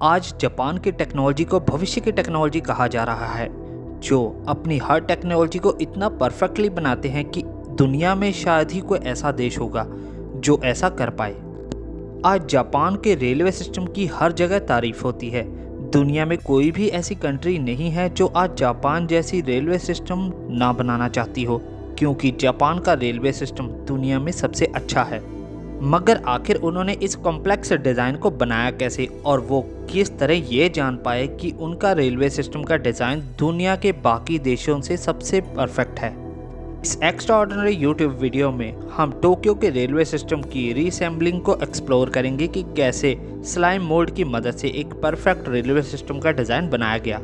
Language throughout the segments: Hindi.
आज जापान की टेक्नोलॉजी को भविष्य की टेक्नोलॉजी कहा जा रहा है, जो अपनी हर टेक्नोलॉजी को इतना परफेक्टली बनाते हैं कि दुनिया में शायद ही कोई ऐसा देश होगा जो ऐसा कर पाए। आज जापान के रेलवे सिस्टम की हर जगह तारीफ होती है। दुनिया में कोई भी ऐसी कंट्री नहीं है जो आज जापान जैसी रेलवे सिस्टम ना बनाना चाहती हो, क्योंकि जापान का रेलवे सिस्टम दुनिया में सबसे अच्छा है। मगर आखिर उन्होंने इस कॉम्प्लेक्स डिज़ाइन को बनाया कैसे, और वो किस तरह ये जान पाए कि उनका रेलवे सिस्टम का डिज़ाइन दुनिया के बाकी देशों से सबसे परफेक्ट है। इस एक्स्ट्राऑर्डिनरी यूट्यूब वीडियो में हम टोक्यो के रेलवे सिस्टम की रीअसेंबलिंग को एक्सप्लोर करेंगे कि कैसे स्लाइम मोल्ड की मदद से एक परफेक्ट रेलवे सिस्टम का डिज़ाइन बनाया गया।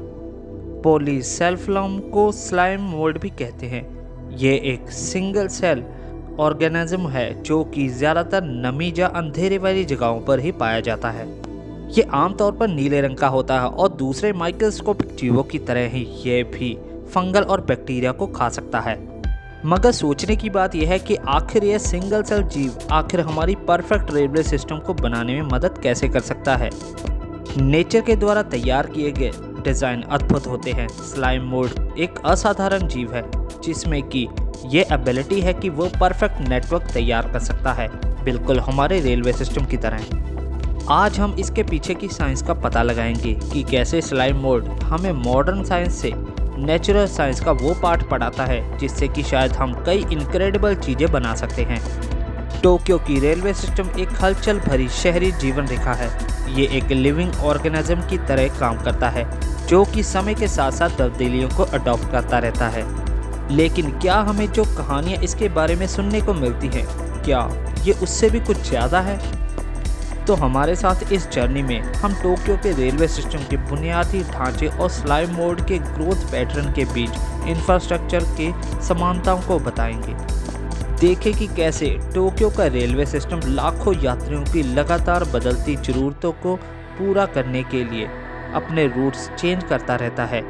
पॉलीसेल्फलम को स्लाइम मोल्ड भी कहते हैं। ये एक सिंगल सेल ऑर्गेनिज्म है जो कि ज़्यादातर नमी या अंधेरे वाली जगहों पर ही पाया जाता है। ये आमतौर पर नीले रंग का होता है और दूसरे माइक्रोस्कोपिक जीवों की तरह ही ये भी फंगल और बैक्टीरिया को खा सकता है। मगर सोचने की बात यह है कि आखिर यह सिंगल सेल जीव आखिर हमारी परफेक्ट रेलवे सिस्टम को बनाने में मदद कैसे कर सकता है। नेचर के द्वारा तैयार किए गए डिज़ाइन अद्भुत होते हैं। स्लाइम मोल्ड एक असाधारण जीव है जिसमें कि ये एबिलिटी है कि वो परफेक्ट नेटवर्क तैयार कर सकता है, बिल्कुल हमारे रेलवे सिस्टम की तरह। आज हम इसके पीछे की साइंस का पता लगाएंगे कि कैसे स्लाइम मोल्ड हमें मॉडर्न साइंस से नेचुरल साइंस का वो पार्ट पढ़ाता है जिससे कि शायद हम कई इनक्रेडिबल चीज़ें बना सकते हैं। टोक्यो की रेलवे सिस्टम एक हलचल भरी शहरी जीवन रेखा है। ये एक लिविंग ऑर्गेनिज्म की तरह काम करता है जो कि समय के साथ साथ तब्दीलियों को अडॉप्ट करता रहता है। लेकिन क्या हमें जो कहानियाँ इसके बारे में सुनने को मिलती हैं, क्या ये उससे भी कुछ ज़्यादा है? तो हमारे साथ इस जर्नी में हम टोक्यो के रेलवे सिस्टम के बुनियादी ढांचे और स्लाइम मोल्ड के ग्रोथ पैटर्न के बीच इंफ्रास्ट्रक्चर के समानताओं को बताएंगे। देखें कि कैसे टोक्यो का रेलवे सिस्टम लाखों यात्रियों की लगातार बदलती ज़रूरतों को पूरा करने के लिए अपने रूट्स चेंज करता रहता है।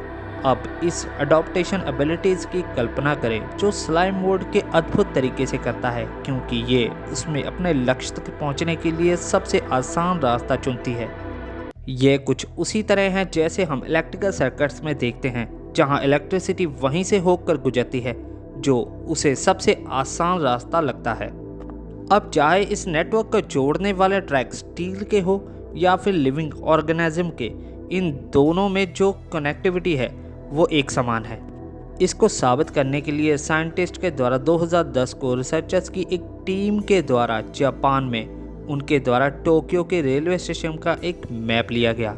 अब इस अडॉप्टेशन एबिलिटीज़ की कल्पना करें जो स्लाइम मोल्ड के अद्भुत तरीके से करता है, क्योंकि ये उसमें अपने लक्ष्य तक पहुंचने के लिए सबसे आसान रास्ता चुनती है। ये कुछ उसी तरह है जैसे हम इलेक्ट्रिकल सर्किट्स में देखते हैं, जहां इलेक्ट्रिसिटी वहीं से होकर गुजरती है जो उसे सबसे आसान रास्ता लगता है। अब चाहे इस नेटवर्क को जोड़ने वाले ट्रैक स्टील के हो या फिर लिविंग ऑर्गेनिज्म के, इन दोनों में जो कनेक्टिविटी है वो एक समान है। इसको साबित करने के लिए साइंटिस्ट के द्वारा 2010 को रिसर्चर्स की एक टीम के द्वारा जापान में उनके द्वारा टोक्यो के रेलवे स्टेशन का एक मैप लिया गया।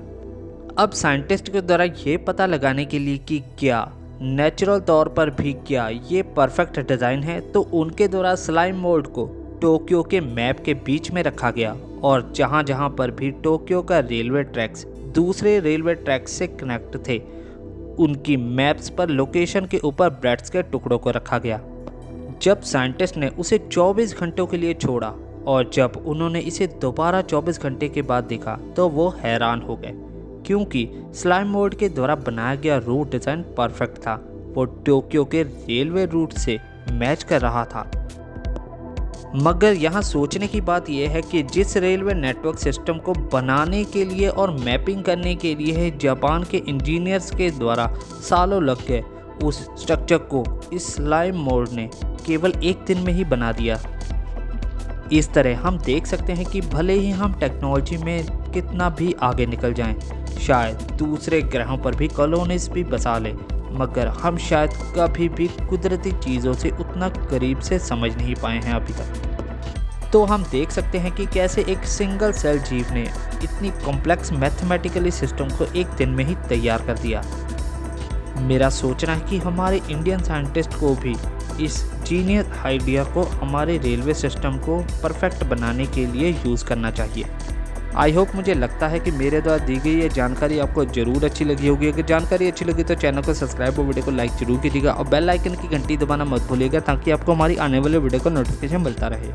अब साइंटिस्ट के द्वारा ये पता लगाने के लिए कि क्या नेचुरल तौर पर भी क्या ये परफेक्ट डिज़ाइन है, तो उनके द्वारा स्लाइम मोल्ड को टोक्यो के मैप के बीच में रखा गया और जहाँ जहाँ पर भी टोक्यो का रेलवे ट्रैक्स दूसरे रेलवे ट्रैक्स से कनेक्ट थे, उनकी मैप्स पर लोकेशन के ऊपर ब्रेड्स के टुकड़ों को रखा गया। जब साइंटिस्ट ने उसे 24 घंटों के लिए छोड़ा और जब उन्होंने इसे दोबारा 24 घंटे के बाद देखा तो वो हैरान हो गए, क्योंकि स्लाइम मोल्ड के द्वारा बनाया गया रूट डिज़ाइन परफेक्ट था। वो टोक्यो के रेलवे रूट से मैच कर रहा था। मगर यहाँ सोचने की बात यह है कि जिस रेलवे नेटवर्क सिस्टम को बनाने के लिए और मैपिंग करने के लिए जापान के इंजीनियर्स के द्वारा सालों लग गए, उस स्ट्रक्चर को इस स्लाइम मोल्ड ने केवल एक दिन में ही बना दिया। इस तरह हम देख सकते हैं कि भले ही हम टेक्नोलॉजी में कितना भी आगे निकल जाएं, शायद दूसरे ग्रहों पर भी कॉलोनीज भी बसा लें, मगर हम शायद कभी भी कुदरती चीज़ों से उतना करीब से समझ नहीं पाए हैं अभी तक। तो हम देख सकते हैं कि कैसे एक सिंगल सेल जीव ने इतनी कॉम्प्लेक्स मैथमेटिकली सिस्टम को एक दिन में ही तैयार कर दिया। मेरा सोचना है कि हमारे इंडियन साइंटिस्ट को भी इस जीनियस आइडिया को हमारे रेलवे सिस्टम को परफेक्ट बनाने के लिए यूज़ करना चाहिए। आई होप, मुझे लगता है कि मेरे द्वारा दी गई ये जानकारी आपको ज़रूर अच्छी लगी होगी। अगर जानकारी अच्छी लगी तो चैनल को सब्सक्राइब और वीडियो को लाइक जरूर कीजिएगा और बेल आइकन की घंटी दबाना मत भूलिएगा ताकि आपको हमारी आने वाले वीडियो का नोटिफिकेशन मिलता रहे।